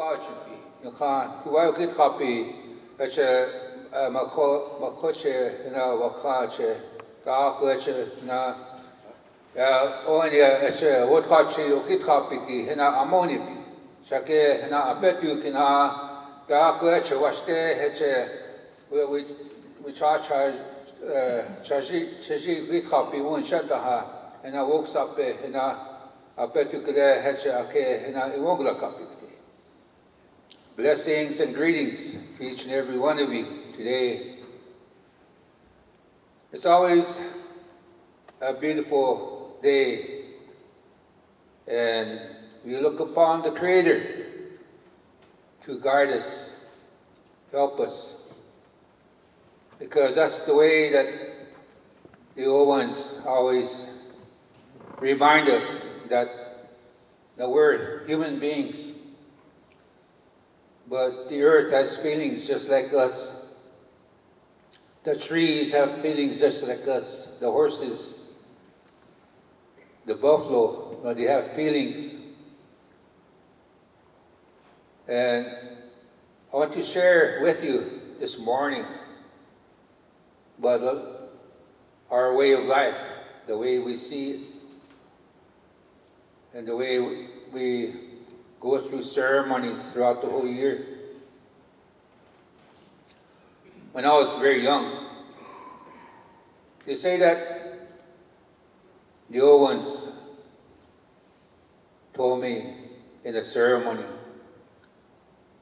Wakachupi, Yaka, Kuwa Kithapi, Makoche, Wakache, Kakuche, Onia, Wakachi, Okitapiki, Hena Amonipi, Shake, Hena Abetukina, Kakuche, Washte, Heche, we charge Chaji, Wikapi, one Shataha, and I woke up, and I bet you could have and I won't look up. Blessings and greetings to each and every one of you today. It's always a beautiful day, and we look upon the Creator to guide us, help us, because that's the way that the old ones always remind us that we're human beings, but the earth has feelings just like us. The trees have feelings just like us. The horses, the buffalo, they have feelings. And I want to share with you this morning about our way of life, the way we see it, and the way we go through ceremonies throughout the whole year. When I was very young, they say that the old ones told me in a ceremony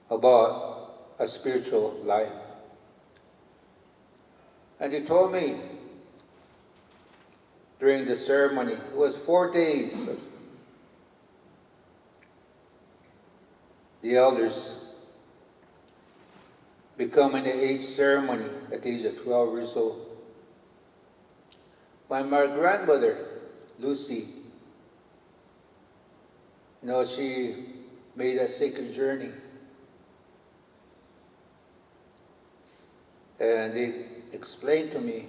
about a spiritual life. And they told me during the ceremony, it was 4 days of the elders becoming the age ceremony at the age of 12 years old. My grandmother, Lucy, she made a sacred journey. And they explained to me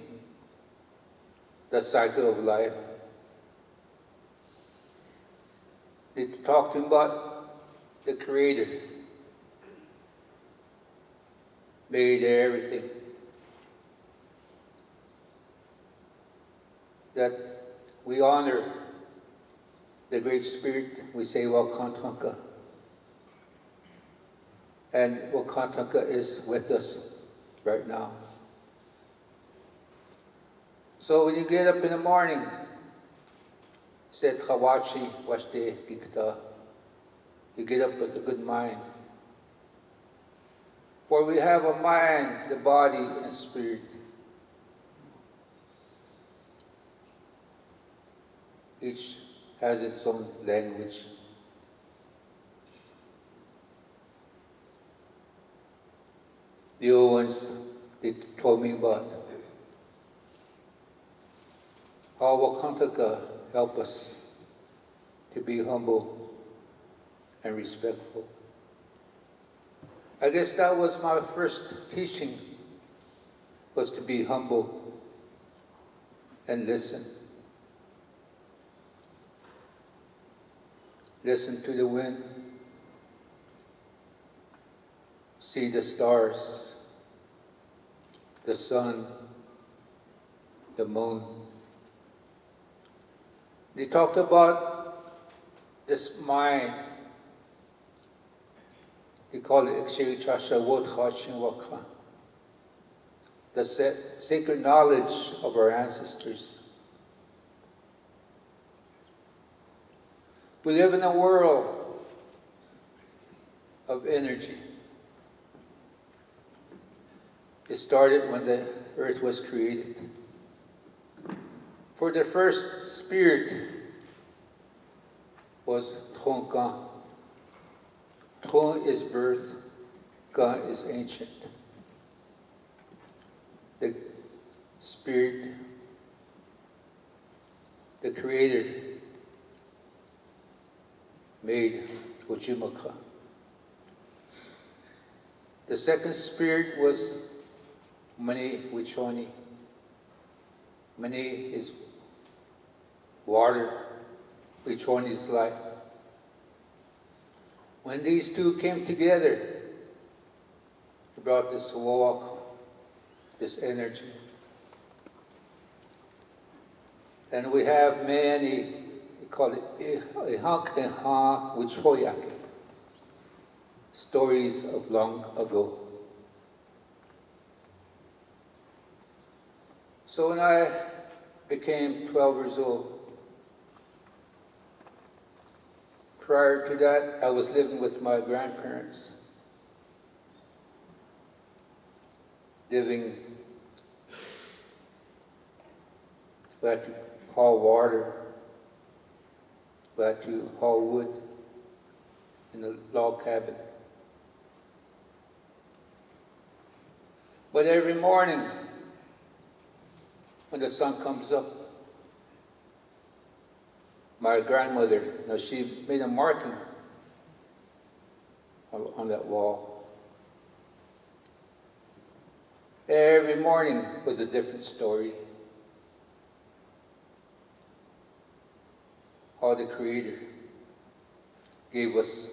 the cycle of life. They talked to me about the Creator made everything. That we honor the Great Spirit, we say Wakantanka. And Wakantanka is with us right now. So when you get up in the morning, said Kawachi Washte Dikta. You get up with a good mind. For we have a mind, the body, and spirit. Each has its own language. The old ones, they told me about how Wakantaka help us to be humble and respectful. I guess that was my first teaching, was to be humble and listen. Listen to the wind, see the stars, the sun, the moon. They talked about this mind. They call it the sacred knowledge of our ancestors. We live in a world of energy. It started when the earth was created. For the first spirit was Tronka. Tron is birth, Ka is ancient. The Spirit, the Creator, made Ujimaka. The second spirit was Mani Wichoni. Mani is water, Wichoni is life. When these two came together, it brought this walk, this energy. And we have many, we call it ihak eha wichoyak, stories of long ago. So when I became 12 years old, prior to that, I was living with my grandparents, living, we had to haul water, we had to haul wood in a log cabin. But every morning, when the sun comes up, my grandmother, she made a marking on that wall. Every morning was a different story. How the Creator gave us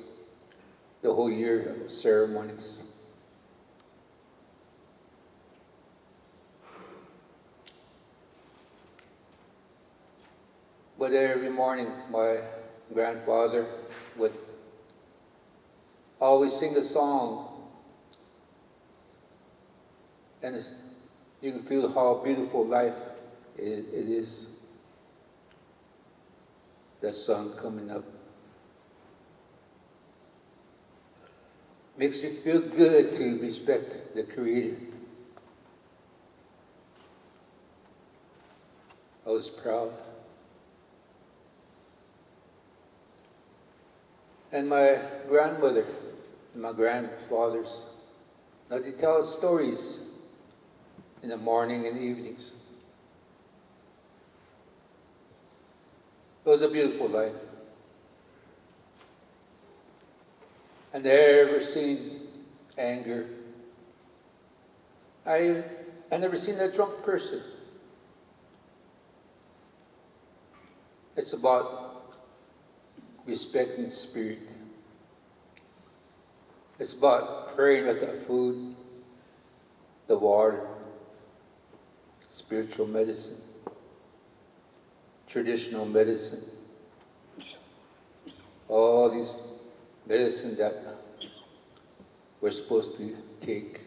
the whole year of ceremonies. But every morning, my grandfather would always sing a song, and you can feel how beautiful life it is. The sun coming up. Makes you feel good to respect the Creator. I was proud. And my grandmother and my grandfathers, now they tell us stories in the morning and evenings. It was a beautiful life. I never seen anger. I never seen a drunk person. It's about respecting spirit. It's about praying with the food, the water, spiritual medicine, traditional medicine, all these medicine that we're supposed to take,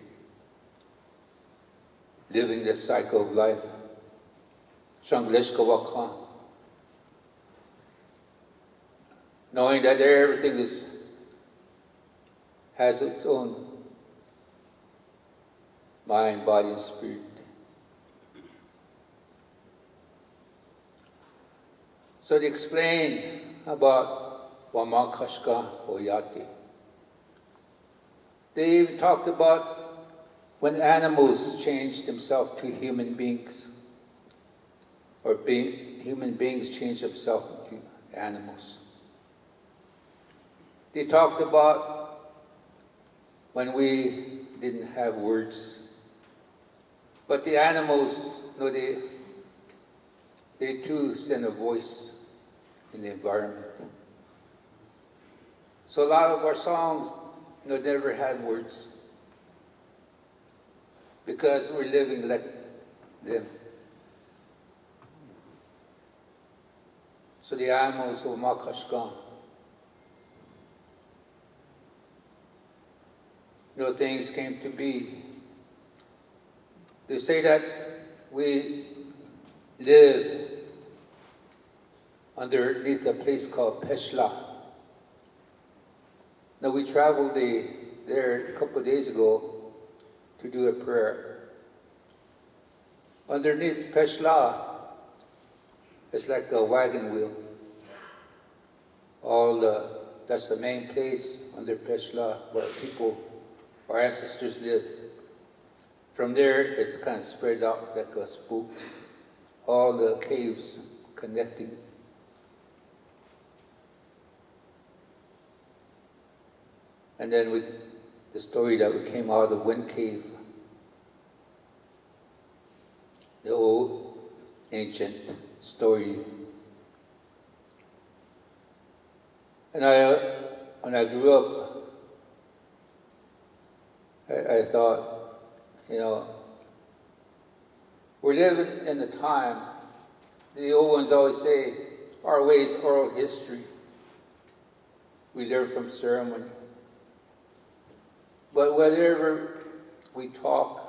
living the cycle of life. Shanglish Kawaka. Knowing that everything has its own mind, body, and spirit. So they explain about Wamakashka Oyate. They even talked about when animals changed themselves to human beings, or human beings changed themselves into animals. They talked about when we didn't have words, but the animals, they too send a voice in the environment. So a lot of our songs never had words, because we're living like them. So the animals of Makashkan, things came to be. They say that we live underneath a place called Peshla. Now we traveled there a couple of days ago to do a prayer. Underneath Peshla, it's like a wagon wheel. That's the main place under Peshla where our ancestors lived. From there, it's kind of spread out like spooks, all the caves connecting. And then the story that we came out of the wind cave, the old ancient story. And when I grew up, I thought, you know, we're living in a time, the old ones always say, our way is oral history. We learn from ceremony. But whenever we talk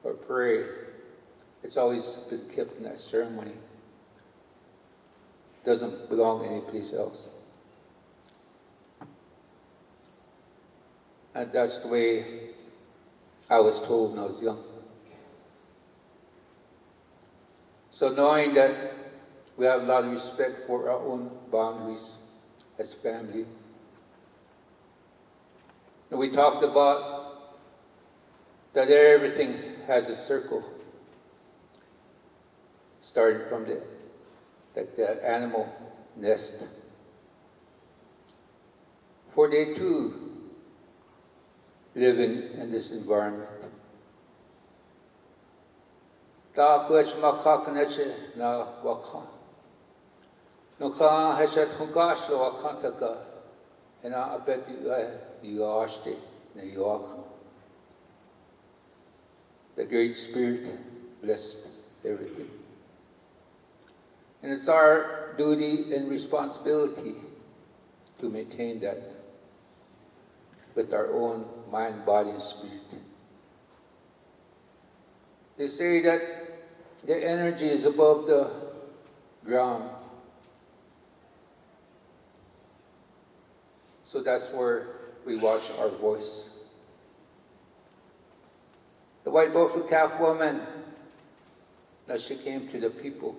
or pray, it's always been kept in that ceremony. It doesn't belong anyplace else. And that's the way I was told when I was young. So knowing that we have a lot of respect for our own boundaries as family. And we talked about that everything has a circle, starting from the animal nest. For they too living in this environment. Ta kuch makakneche na wakan. Nuka heshet hungash lo wakantaka. And I bet you ashte na yuak. The Great Spirit blessed everything. And it's our duty and responsibility to maintain that with our own mind, body, and spirit. They say that the energy is above the ground. So that's where we watch our voice. The white buffalo calf woman, that she came to the people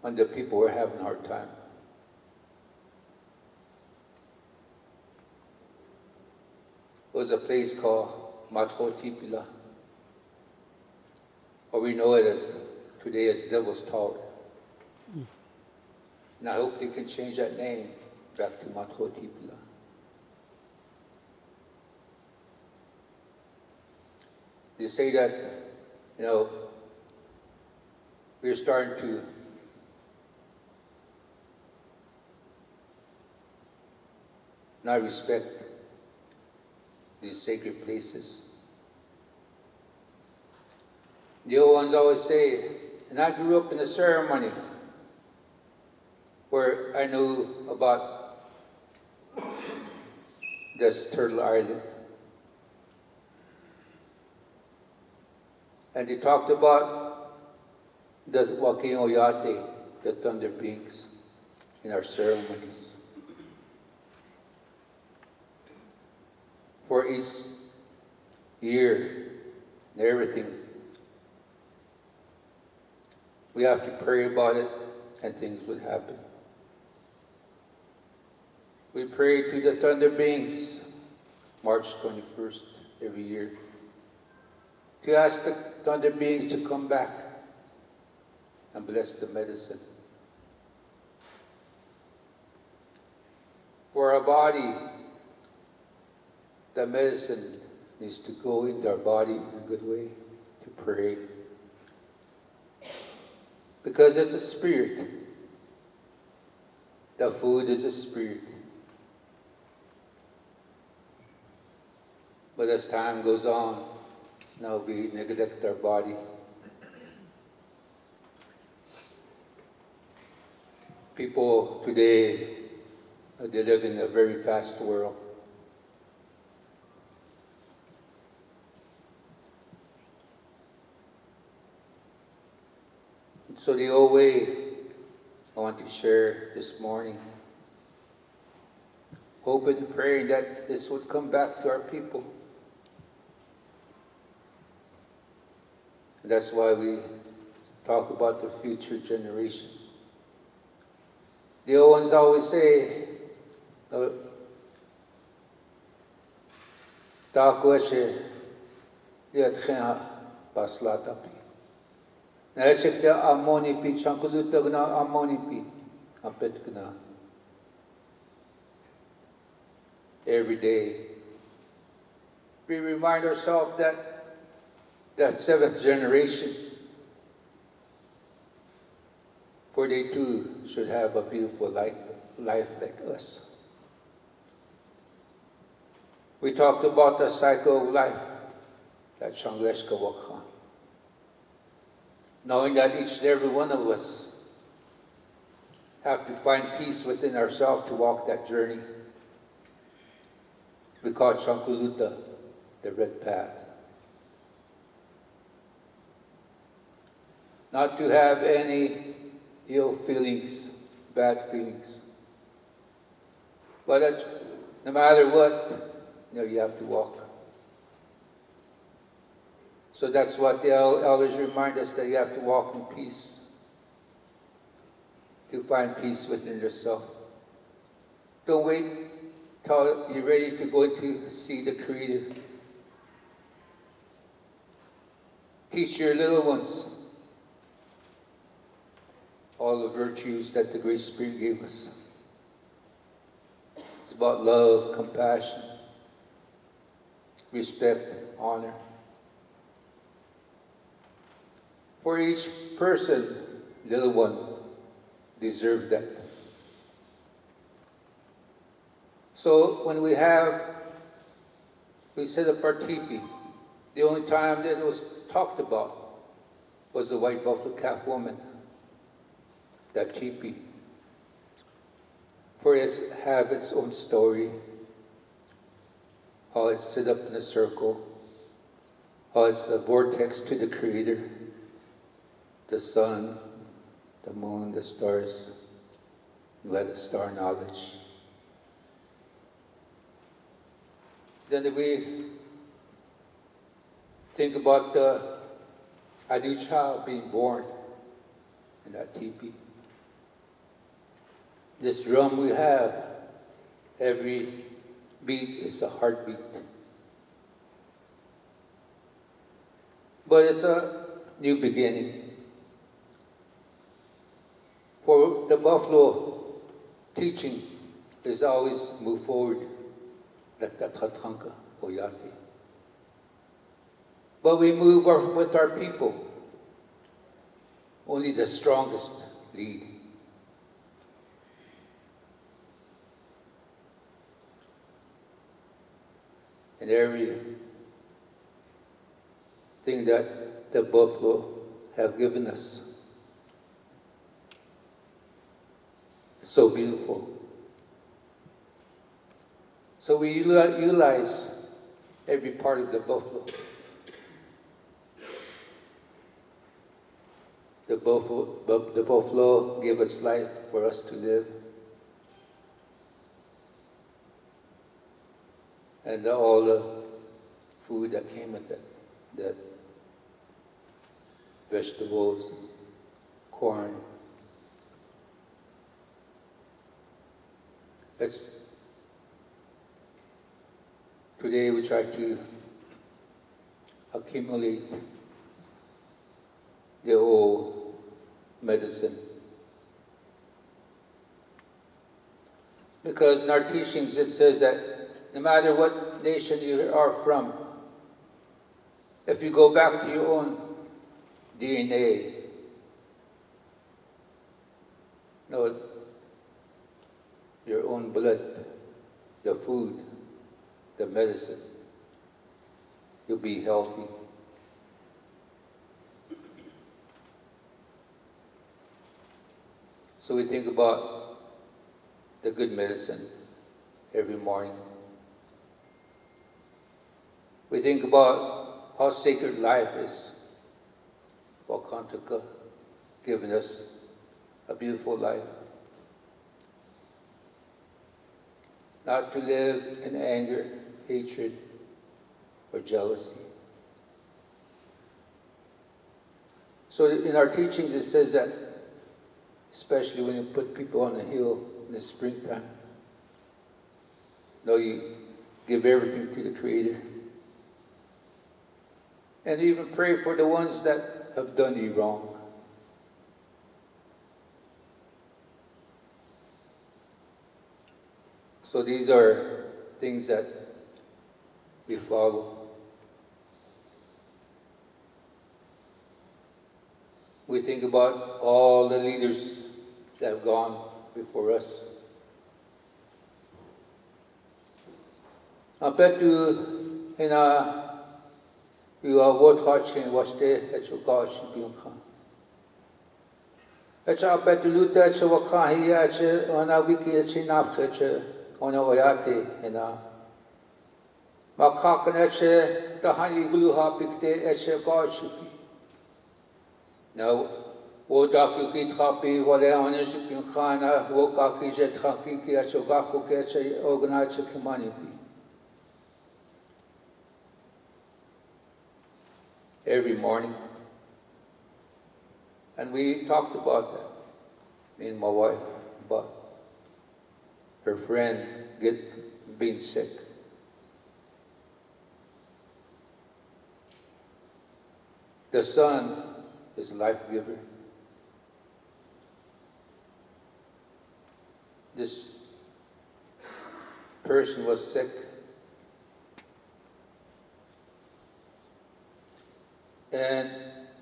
when the people were having a hard time. It was a place called Matro-Tipila, or we know it as today as Devil's Tower. And I hope they can change that name back to Matro-Tipila. They say that, you know, we're starting to not respect these sacred places. The old ones always say, and I grew up in a ceremony where I knew about this Turtle Island. And they talked about the Wakino Yate, the thunder beings, in our ceremonies. For each year and everything, we have to pray about it and things would happen. We pray to the thunder beings March 21st every year to ask the thunder beings to come back and bless the medicine. For our body, the medicine needs to go into our body in a good way, to pray. Because it's a spirit. The food is a spirit. But as time goes on, now we neglect our body. People today, they live in a very fast world. So the old way I want to share this morning, hoping and praying that this would come back to our people. And that's why we talk about the future generation. The old ones always say, "Takweshe liatchena paslatapi." Nachikta amonipi chankulutagna amonipi apetkna. Every day, we remind ourselves that that seventh generation, for they too should have a beautiful life like us. We talked about the cycle of life, that Shangleshka Wakha. Knowing that each and every one of us have to find peace within ourselves to walk that journey. We call it Shankuluta, the red path. Not to have any ill feelings, bad feelings. But no matter what, you have to walk. So that's what the elders remind us, that you have to walk in peace, to find peace within yourself. Don't wait till you're ready to go to see the Creator. Teach your little ones all the virtues that the Great Spirit gave us. It's about love, compassion, respect, honor. For each person, little one, deserves that. So when we set up our teepee, the only time that it was talked about was the white buffalo calf woman, that teepee. For it have its own story, how it's set up in a circle, how it's a vortex to the Creator, the sun, the moon, the stars, we had the star knowledge. Then we think about a new child being born in that teepee. This drum we have, every beat is a heartbeat. But it's a new beginning. For the buffalo, teaching is always move forward, like that Tatranka Oyati. But we move with our people. Only the strongest lead. And everything that the buffalo have given us is so beautiful. So we utilize every part of the buffalo. The buffalo gave us life for us to live. And all the food that came with it, that vegetables, corn. Today we try to accumulate the old medicine. Because in our teachings it says that no matter what nation you are from, if you go back to your own DNA, your own blood, the food, the medicine, you'll be healthy. So we think about the good medicine every morning. We think about how sacred life is. Wakantaka giving us a beautiful life. Not to live in anger, hatred, or jealousy. So in our teachings it says that, especially when you put people on the hill in the springtime, you give everything to the Creator. And even pray for the ones that have done you wrong. So these are things that we follow. We think about all the leaders that have gone before us Apetu hina you are what hatching was there at your gosh biunka. Echa apetu luta echa wakahi echa ona wiki echa napchecha ona oyate hina. Makakan echa tahan iglu hapikte echa gosh. Now, wodak you get happy, wale honest biunkana, wokaki jet haki echa gahu echa organize kimani. Every morning. And we talked about that, me and my wife, about her friend being sick. The sun is life giver. This person was sick. And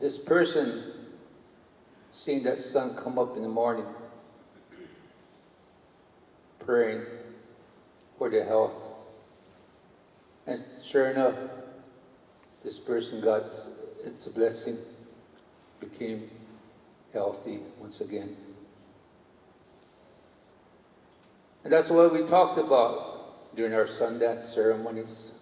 this person seen that sun come up in the morning, praying for their health. And sure enough, this person got its blessing, became healthy once again. And that's what we talked about during our Sundance ceremonies.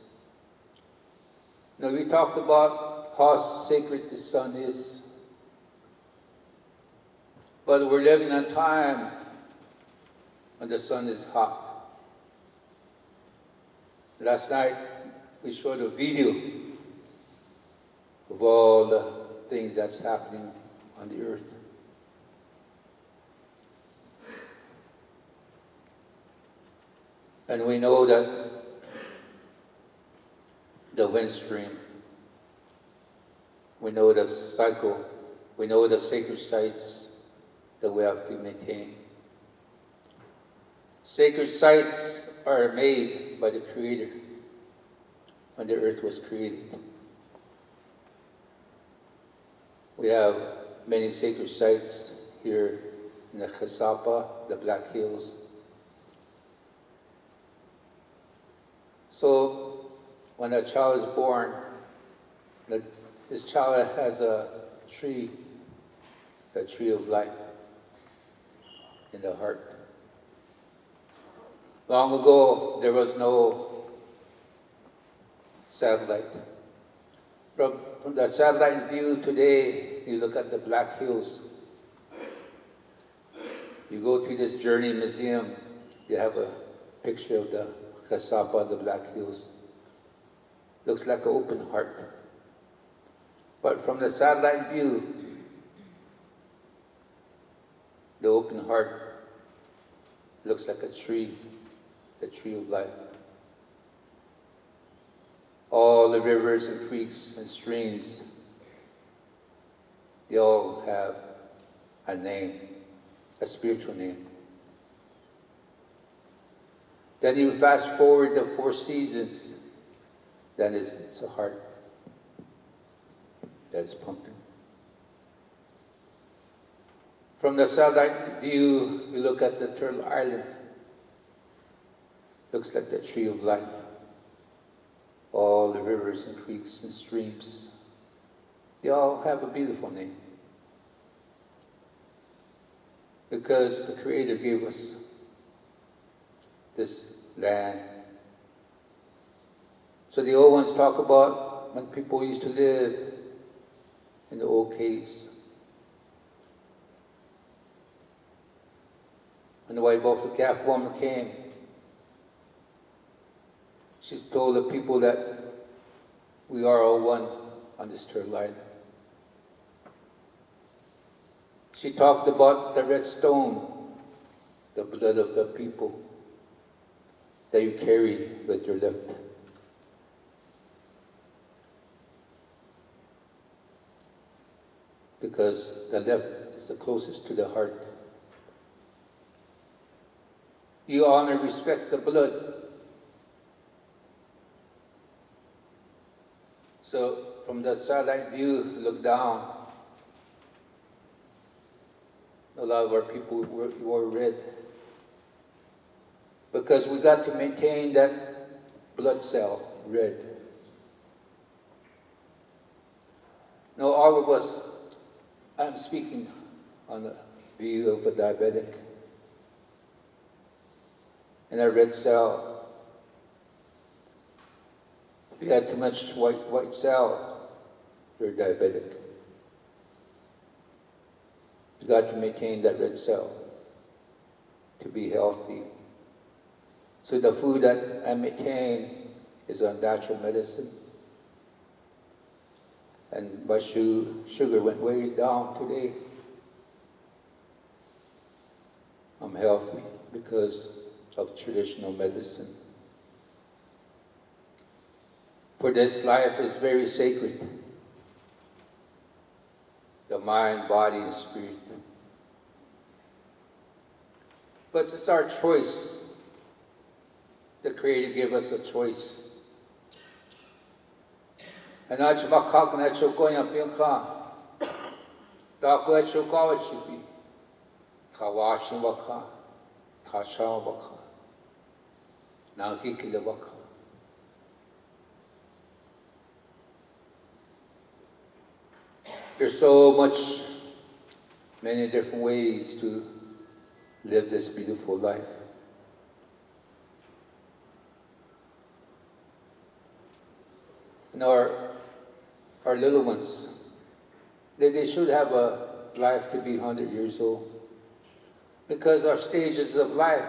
Now we talked about how sacred the sun is. But we're living in a time when the sun is hot. Last night, we showed a video of all the things that's happening on the earth. And we know that the wind stream, we know the cycle, we know the sacred sites that we have to maintain. Sacred sites are made by the Creator when the earth was created. We have many sacred sites here in the Chasapa, the Black Hills. So when a child is born, this child has a tree of life in the heart. Long ago, there was no satellite. From the satellite view today, you look at the Black Hills. You go to this Journey Museum, you have a picture of the Kasapa, the Black Hills. Looks like an open heart. But from the satellite view, the open heart looks like a tree, the tree of life. All the rivers and creeks and streams, they all have a name, a spiritual name. Then you fast forward the 4 seasons, then it's a heart that is pumping. From the satellite view, you look at the Turtle Island. Looks like the tree of life. All the rivers and creeks and streams, they all have a beautiful name. Because the Creator gave us this land. So the old ones talk about when people used to live in the old caves. And the white buffalo calf woman came. She's told the people that we are all one on this Turtle Island. She talked about the red stone, the blood of the people that you carry with your left. Because the left is the closest to the heart. You honor, respect the blood. So from the satellite view, look down. A lot of our people wore red. Because we got to maintain that blood cell red. Now all of us, I'm speaking on the view of a diabetic, and a red cell, if you had too much white cell, you're diabetic. You got to maintain that red cell to be healthy. So the food that I maintain is a natural medicine. And my sugar went way down today. I'm healthy because of traditional medicine. For this life is very sacred. The mind, body, and spirit. But it's our choice. The Creator gave us a choice. And I just makak na chokonya pinka. Da ko chokawa chipi. Kawashi waka. Kashawa waka. Nakikila waka. There's so many different ways to live this beautiful life. And our little ones, they should have a life to be 100 years old. Because our stages of life,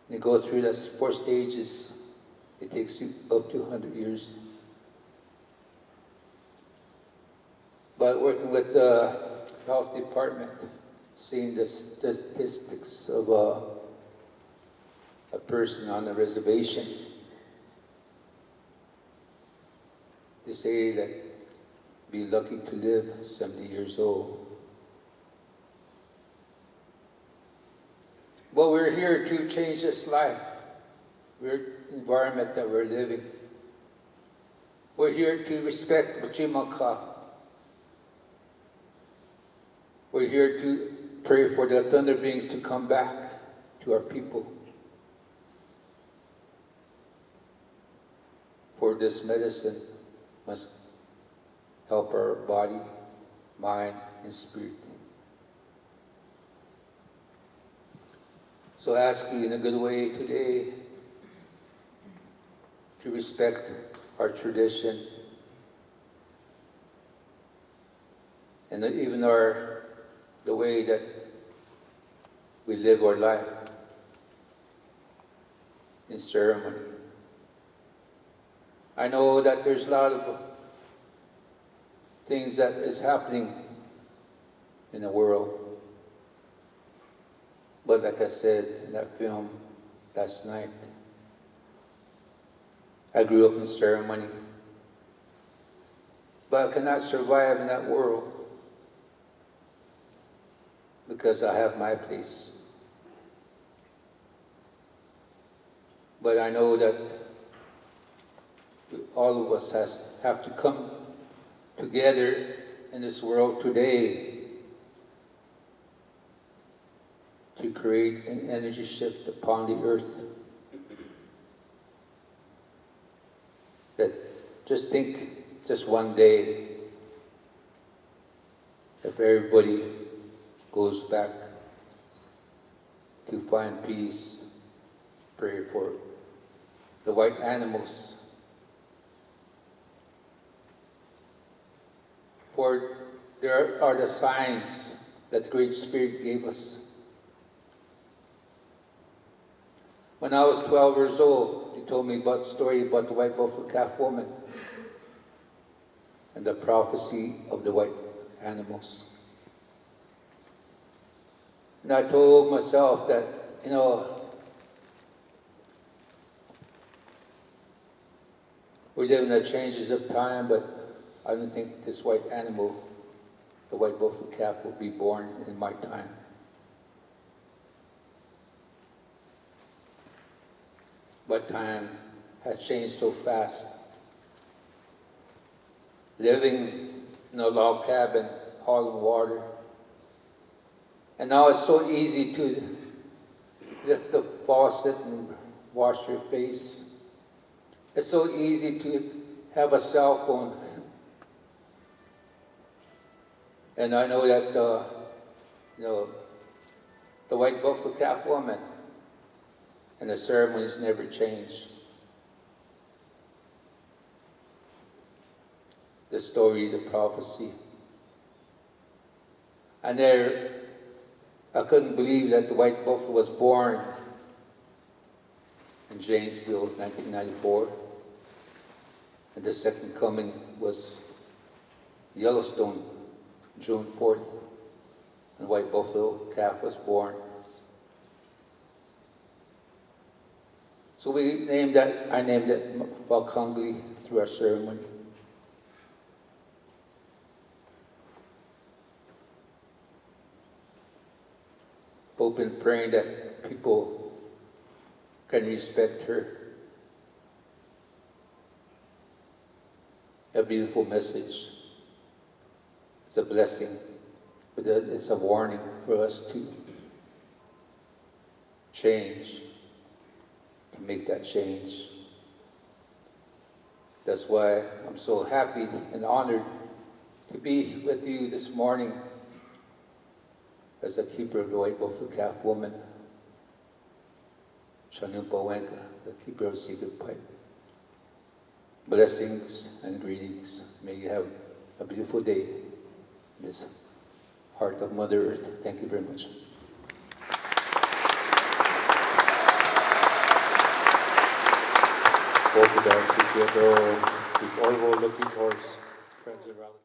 you go through those 4 stages, it takes you up to 100 years. But working with the health department, seeing the statistics of a person on a reservation, they say that be lucky to live 70 years old. But we're here to change this life. We're environment that we're living. We're here to respect Wachimaka. We're here to pray for the thunder beings to come back to our people. For this medicine must help our body, mind, and spirit. So I ask you in a good way today to respect our tradition and even the way that we live our life in ceremony. I know that there's a lot of things that is happening in the world. But like I said in that film last night, I grew up in ceremony. But I cannot survive in that world because I have my place. But I know that all of us have to come together in this world today to create an energy shift upon the earth. That just think, just one day, if everybody goes back to find peace, pray for the white animals. For there are the signs that the Great Spirit gave us. When I was 12 years old, he told me about the story about the white buffalo calf woman and the prophecy of the white animals. And I told myself that, we live in the changes of time, but I don't think this white animal, the white buffalo calf, will be born in my time. But time has changed so fast. Living in a log cabin, hauling water. And now it's so easy to lift the faucet and wash your face It's so easy to have a cell phone. And I know that, the white buffalo calf woman and the ceremonies never change. The story, the prophecy. And I couldn't believe that the white buffalo was born in Janesville, 1994. And the second coming was Yellowstone, June 4th, and white buffalo calf was born. So I named it Balkangli through our ceremony. Hoping, praying that people can respect her. A beautiful message. It's a blessing, but it's a warning for us to change, to make that change. That's why I'm so happy and honored to be with you this morning as a keeper of the white buffalo calf woman, Chanumpa Wenka, the keeper of the secret pipe. Blessings and greetings. May you have a beautiful day in this heart of Mother Earth. Thank you very much. Arvol Looking Horse, friends and relatives.